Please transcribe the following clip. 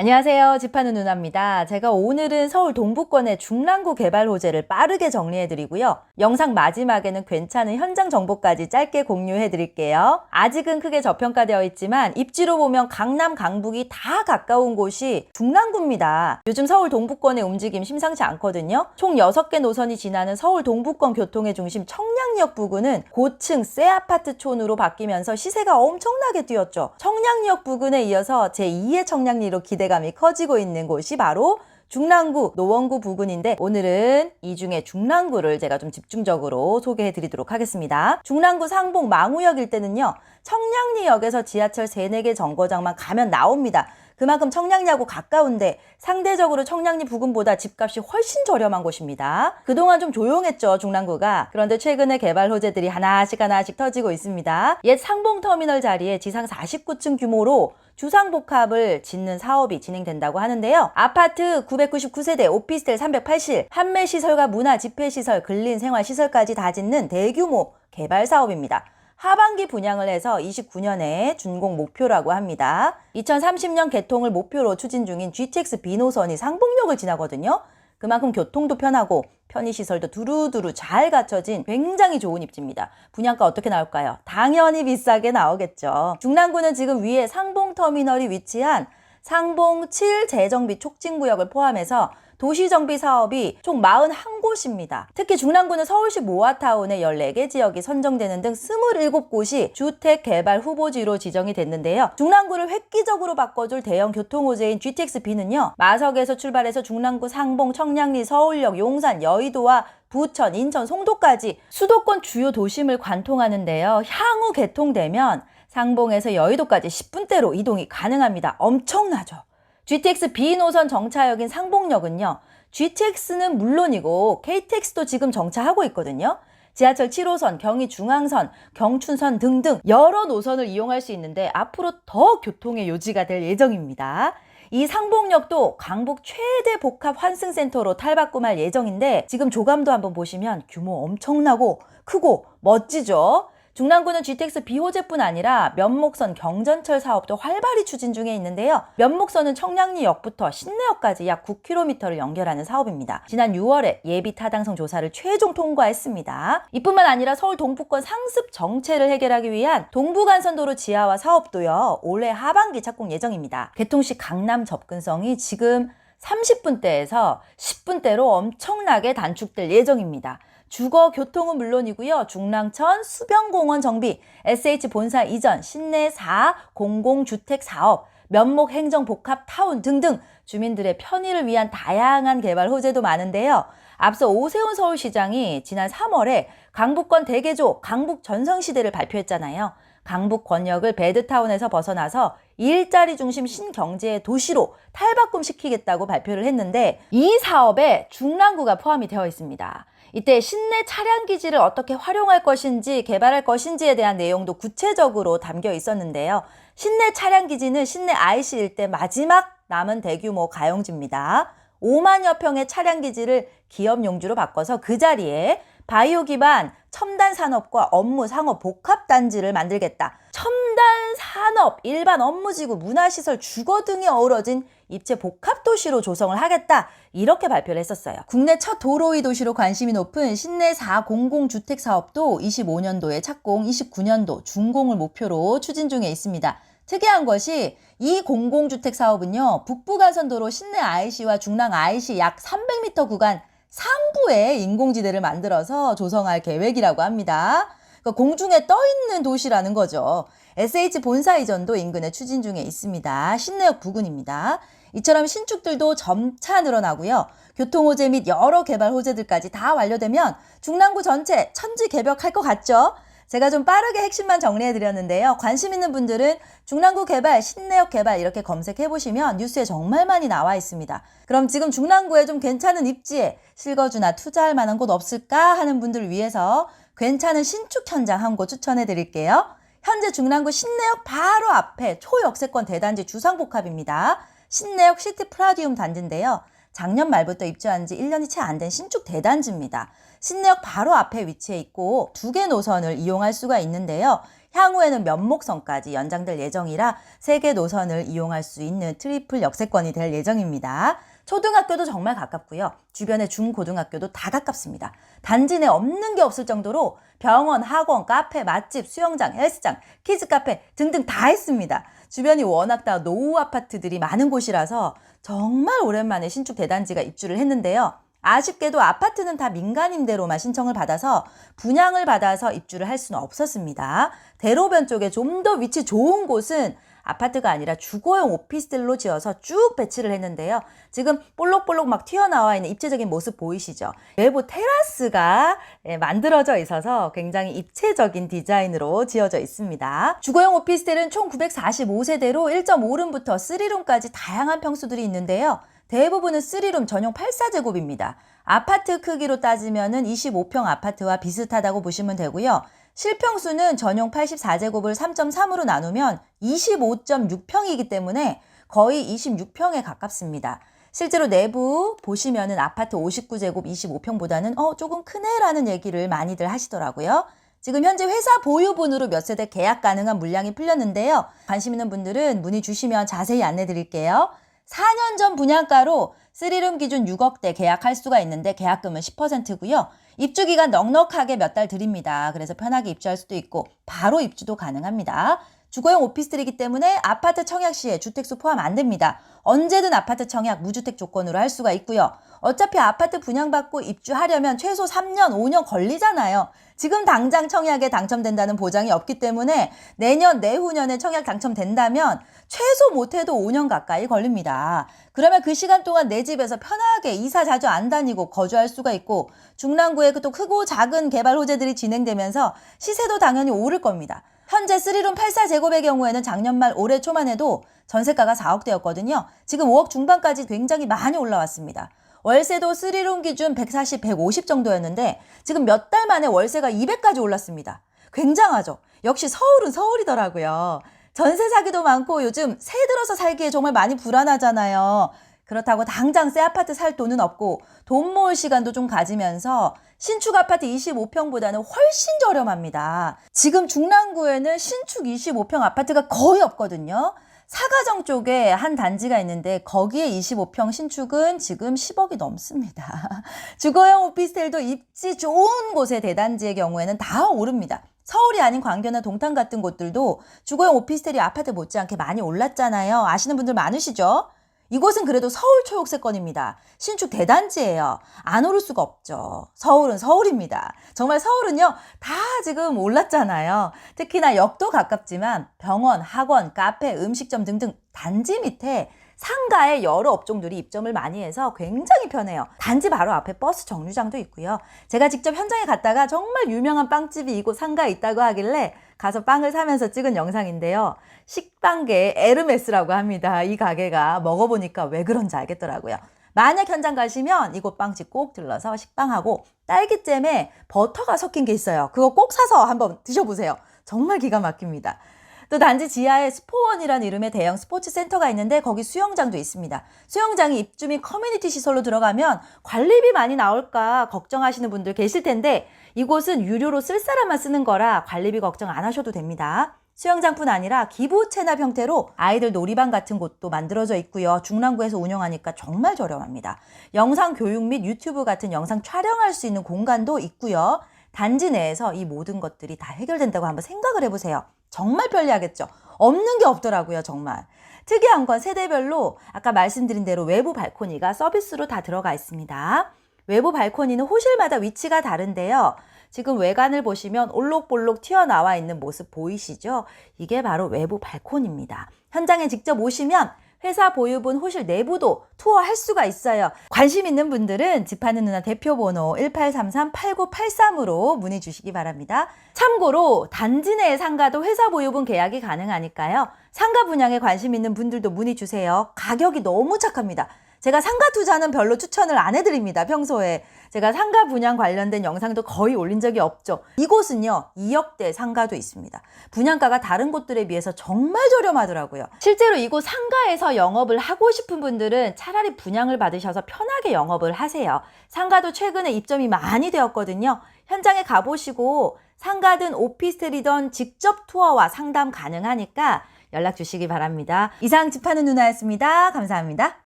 안녕하세요. 집하는 누나입니다. 제가 오늘은 서울 동부권의 중랑구 개발 호재를 빠르게 정리해드리고요. 영상 마지막에는 괜찮은 현장 정보까지 짧게 공유해드릴게요. 아직은 크게 저평가되어 있지만 입지로 보면 강남, 강북이 다 가까운 곳이 중랑구입니다. 요즘 서울 동부권의 움직임 심상치 않거든요. 총 6개 노선이 지나는 서울 동부권 교통의 중심 청량리역 부근은 고층 새 아파트촌으로 바뀌면서 시세가 엄청나게 뛰었죠. 청량리역 부근에 이어서 제2의 청량리로 기대감이 커지고 있는 곳이 바로 중랑구, 노원구 부근인데 오늘은 이 중에 중랑구를 제가 좀 집중적으로 소개해 드리도록 하겠습니다. 중랑구 상봉 망우역 일대는요. 청량리역에서 지하철 3, 4개 정거장만 가면 나옵니다. 그만큼 청량리하고 가까운데 상대적으로 청량리 부근보다 집값이 훨씬 저렴한 곳입니다. 그동안 좀 조용했죠, 중랑구가. 그런데 최근에 개발 호재들이 하나씩 터지고 있습니다. 옛 상봉터미널 자리에 지상 49층 규모로 주상복합을 짓는 사업이 진행된다고 하는데요. 아파트 999세대, 오피스텔 380실, 판매시설과 문화, 집회시설, 근린생활시설까지 다 짓는 대규모 개발 사업입니다. 하반기 분양을 해서 29년에 준공 목표라고 합니다. 2030년 개통을 목표로 추진 중인 GTX B노선이 상봉역을 지나거든요. 그만큼 교통도 편하고 편의시설도 두루두루 잘 갖춰진 굉장히 좋은 입지입니다. 분양가 어떻게 나올까요? 당연히 비싸게 나오겠죠. 중랑구는 지금 위에 상봉터미널이 위치한 상봉 7 재정비 촉진구역을 포함해서 도시정비 사업이 총 41곳입니다. 특히 중랑구는 서울시 모아타운의 14개 지역이 선정되는 등 27곳이 주택개발 후보지로 지정이 됐는데요. 중랑구를 획기적으로 바꿔줄 대형 교통호재인 GTX-B는요. 마석에서 출발해서 중랑구, 상봉, 청량리, 서울역, 용산, 여의도와 부천, 인천, 송도까지 수도권 주요 도심을 관통하는데요. 향후 개통되면 상봉에서 여의도까지 10분대로 이동이 가능합니다. 엄청나죠? GTX B노선 정차역인 상봉역은요. GTX는 물론이고 KTX도 지금 정차하고 있거든요. 지하철 7호선, 경의중앙선, 경춘선 등등 여러 노선을 이용할 수 있는데 앞으로 더 교통의 요지가 될 예정입니다. 이 상봉역도 강북 최대 복합 환승센터로 탈바꿈할 예정인데 지금 조감도 한번 보시면 규모 엄청나고 크고 멋지죠? 중랑구는 GTX B호재뿐 아니라 면목선 경전철 사업도 활발히 추진 중에 있는데요. 면목선은 청량리역부터 신내역까지 약 9km를 연결하는 사업입니다. 지난 6월에 예비 타당성 조사를 최종 통과했습니다. 이뿐만 아니라 서울 동부권 상습 정체를 해결하기 위한 동부간선도로 지하화 사업도요. 올해 하반기 착공 예정입니다. 개통 시 강남 접근성이 지금 30분대에서 10분대로 엄청나게 단축될 예정입니다. 주거 교통은 물론이고요. 중랑천 수변공원 정비, SH 본사 이전, 신내 4 공공주택 사업, 면목 행정 복합 타운 등등 주민들의 편의를 위한 다양한 개발 호재도 많은데요. 앞서 오세훈 서울시장이 지난 3월에 강북권 대개조, 강북 전성시대를 발표했잖아요. 강북 권역을 배드타운에서 벗어나서 일자리 중심 신경제의 도시로 탈바꿈시키겠다고 발표를 했는데 이 사업에 중랑구가 포함이 되어 있습니다. 이때 신내 차량 기지를 어떻게 활용할 것인지 개발할 것인지에 대한 내용도 구체적으로 담겨 있었는데요. 신내 차량 기지는 신내 IC 일대 마지막 남은 대규모 가용지입니다. 5만여 평의 차량 기지를 기업 용지로 바꿔서 그 자리에 바이오 기반 첨단 산업과 업무 상업 복합 단지를 만들겠다. 첨단 산업, 일반 업무지구, 문화시설, 주거 등이 어우러진 입체 복합 도시로 조성을 하겠다. 이렇게 발표를 했었어요. 국내 첫 도로위 도시로 관심이 높은 신내 4 공공주택 사업도 25년도에 착공, 29년도 준공을 목표로 추진 중에 있습니다. 특이한 것이 이 공공주택 사업은요. 북부간선도로 신내 IC와 중랑 IC 약 300m 구간 상부에 인공지대를 만들어서 조성할 계획이라고 합니다. 그러니까 공중에 떠있는 도시라는 거죠. SH 본사 이전도 인근에 추진 중에 있습니다. 신내역 부근입니다. 이처럼 신축들도 점차 늘어나고요. 교통호재 및 여러 개발 호재들까지 다 완료되면 중랑구 전체 천지개벽할 것 같죠? 제가 좀 빠르게 핵심만 정리해드렸는데요. 관심 있는 분들은 중랑구 개발, 신내역 개발 이렇게 검색해보시면 뉴스에 정말 많이 나와 있습니다. 그럼 지금 중랑구에 좀 괜찮은 입지에 실거주나 투자할 만한 곳 없을까 하는 분들을 위해서 괜찮은 신축 현장 한 곳 추천해드릴게요. 현재 중랑구 신내역 바로 앞에 초역세권 대단지 주상복합입니다. 신내역 시티프라디움 단지인데요. 작년 말부터 입주한 지 1년이 채 안 된 신축 대단지입니다. 신내역 바로 앞에 위치해 있고 2개 노선을 이용할 수가 있는데요. 향후에는 면목선까지 연장될 예정이라 3개 노선을 이용할 수 있는 트리플 역세권이 될 예정입니다. 초등학교도 정말 가깝고요. 주변의 중고등학교도 다 가깝습니다. 단지 내 없는 게 없을 정도로 병원, 학원, 카페, 맛집, 수영장, 헬스장, 키즈카페 등등 다 있습니다. 주변이 워낙 다 노후 아파트들이 많은 곳이라서 정말 오랜만에 신축 대단지가 입주를 했는데요. 아쉽게도 아파트는 다 민간임대로만 신청을 받아서 분양을 받아서 입주를 할 수는 없었습니다. 대로변 쪽에 좀 더 위치 좋은 곳은 아파트가 아니라 주거용 오피스텔로 지어서 쭉 배치를 했는데요. 지금 볼록볼록 막 튀어나와 있는 입체적인 모습 보이시죠? 외부 테라스가 만들어져 있어서 굉장히 입체적인 디자인으로 지어져 있습니다. 주거용 오피스텔은 총 945세대로 1.5룸부터 3룸까지 다양한 평수들이 있는데요. 대부분은 3룸 전용 84제곱입니다. 아파트 크기로 따지면은 25평 아파트와 비슷하다고 보시면 되고요. 실평수는 전용 84제곱을 3.3으로 나누면 25.6평이기 때문에 거의 26평에 가깝습니다. 실제로 내부 보시면은 아파트 59제곱 25평보다는 조금 크네라는 얘기를 많이들 하시더라고요. 지금 현재 회사 보유분으로 몇 세대 계약 가능한 물량이 풀렸는데요. 관심 있는 분들은 문의 주시면 자세히 안내 드릴게요. 4년 전 분양가로 3룸 기준 6억대 계약할 수가 있는데 계약금은 10%고요. 입주기간 넉넉하게 몇 달 드립니다. 그래서 편하게 입주할 수도 있고 바로 입주도 가능합니다. 주거용 오피스텔이기 때문에 아파트 청약 시에 주택수 포함 안 됩니다. 언제든 아파트 청약 무주택 조건으로 할 수가 있고요. 어차피 아파트 분양받고 입주하려면 최소 3년, 5년 걸리잖아요. 지금 당장 청약에 당첨된다는 보장이 없기 때문에 내년, 내후년에 청약 당첨된다면 최소 못해도 5년 가까이 걸립니다. 그러면 그 시간 동안 내 집에서 편하게 이사 자주 안 다니고 거주할 수가 있고 중랑구에 또 크고 작은 개발 호재들이 진행되면서 시세도 당연히 오를 겁니다. 현재 3룸 84제곱의 경우에는 작년 말 올해 초만 해도 전세가가 4억대였거든요. 지금 5억 중반까지 굉장히 많이 올라왔습니다. 월세도 3룸 기준 140, 150 정도였는데 지금 몇 달 만에 월세가 200까지 올랐습니다. 굉장하죠? 역시 서울은 서울이더라고요. 전세 사기도 많고 요즘 새 들어서 살기에 정말 많이 불안하잖아요. 그렇다고 당장 새 아파트 살 돈은 없고 돈 모을 시간도 좀 가지면서 신축 아파트 25평보다는 훨씬 저렴합니다. 지금 중랑구에는 신축 25평 아파트가 거의 없거든요. 사가정 쪽에 한 단지가 있는데 거기에 25평 신축은 지금 10억이 넘습니다. 주거용 오피스텔도 입지 좋은 곳의 대단지의 경우에는 다 오릅니다. 서울이 아닌 광교나 동탄 같은 곳들도 주거용 오피스텔이 아파트 못지않게 많이 올랐잖아요. 아시는 분들 많으시죠? 이곳은 그래도 서울 초역세권입니다. 신축 대단지예요. 안 오를 수가 없죠. 서울은 서울입니다. 정말 서울은요, 다 지금 올랐잖아요. 특히나 역도 가깝지만 병원, 학원, 카페, 음식점 등등 단지 밑에 상가에 여러 업종들이 입점을 많이 해서 굉장히 편해요. 단지 바로 앞에 버스 정류장도 있고요. 제가 직접 현장에 갔다가 정말 유명한 빵집이 이곳 상가에 있다고 하길래 가서 빵을 사면서 찍은 영상인데요. 식빵계의 에르메스라고 합니다. 이 가게가 먹어보니까 왜 그런지 알겠더라고요. 만약 현장 가시면 이곳 빵집 꼭 들러서 식빵하고 딸기잼에 버터가 섞인 게 있어요. 그거 꼭 사서 한번 드셔보세요. 정말 기가 막힙니다. 또 단지 지하에 스포원이라는 이름의 대형 스포츠 센터가 있는데 거기 수영장도 있습니다. 수영장이 입주 및 커뮤니티 시설로 들어가면 관리비 많이 나올까 걱정하시는 분들 계실 텐데 이곳은 유료로 쓸 사람만 쓰는 거라 관리비 걱정 안 하셔도 됩니다. 수영장뿐 아니라 기부 체납 형태로 아이들 놀이방 같은 곳도 만들어져 있고요. 중랑구에서 운영하니까 정말 저렴합니다. 영상 교육 및 유튜브 같은 영상 촬영할 수 있는 공간도 있고요. 단지 내에서 이 모든 것들이 다 해결된다고 한번 생각을 해보세요. 정말 편리하겠죠? 없는 게 없더라고요, 정말. 특이한 건 세대별로 아까 말씀드린 대로 외부 발코니가 서비스로 다 들어가 있습니다. 외부 발코니는 호실마다 위치가 다른데요. 지금 외관을 보시면 올록볼록 튀어나와 있는 모습 보이시죠? 이게 바로 외부 발코니입니다. 현장에 직접 오시면 회사 보유분 호실 내부도 투어할 수가 있어요. 관심 있는 분들은 집하는 누나 대표번호 1833-8983으로 문의 주시기 바랍니다. 참고로 단지 내 상가도 회사 보유분 계약이 가능하니까요. 상가 분양에 관심 있는 분들도 문의 주세요. 가격이 너무 착합니다. 제가 상가 투자는 별로 추천을 안 해드립니다. 평소에. 제가 상가 분양 관련된 영상도 거의 올린 적이 없죠. 이곳은요 2억대 상가도 있습니다. 분양가가 다른 곳들에 비해서 정말 저렴하더라고요. 실제로 이곳 상가에서 영업을 하고 싶은 분들은 차라리 분양을 받으셔서 편하게 영업을 하세요. 상가도 최근에 입점이 많이 되었거든요. 현장에 가보시고 상가든 오피스텔이든 직접 투어와 상담 가능하니까 연락 주시기 바랍니다. 이상 집 파는 누나였습니다. 감사합니다.